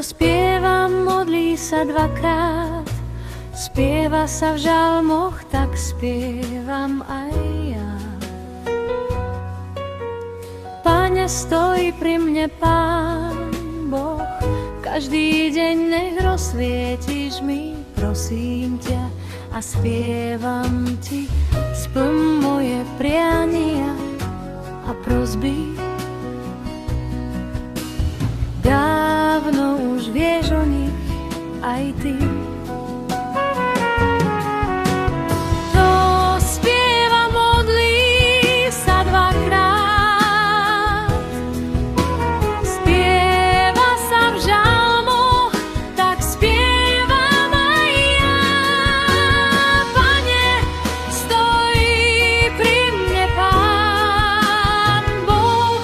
spieva, modlí sa dvakrát, spieva sa v žalmoch, tak spievam aj ja. Pane, stojí pri mne Pán Boh, každý deň nech rozsvietiš mi, prosím ťa, a spievam ti, splň moje priania a prosby. Dávno už vieš o nich aj ty. To spieva, modlí sa dvakrát, spieva sa v žalmoch, tak spievam aj ja. Pane, stojí pri mne Pán Boh,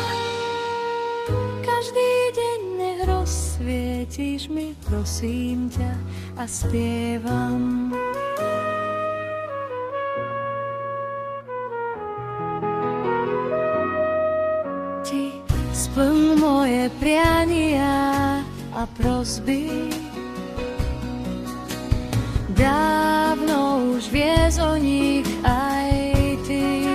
každý deň nech rozsvietiš mi, prosím ťa, a spievam. Ti splň moje priania a prosby. Dávno už vieš o nich aj ty.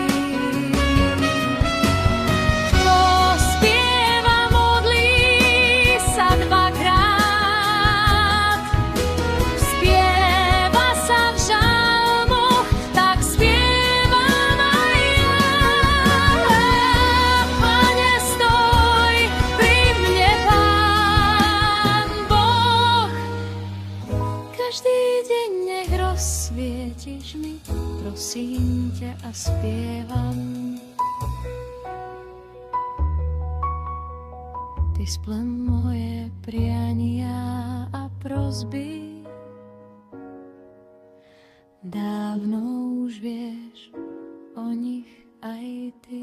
Svietiš mi, prosím ťa, a spievam. Ty splň moje priania a prosby. Dávno už vieš o nich aj ty.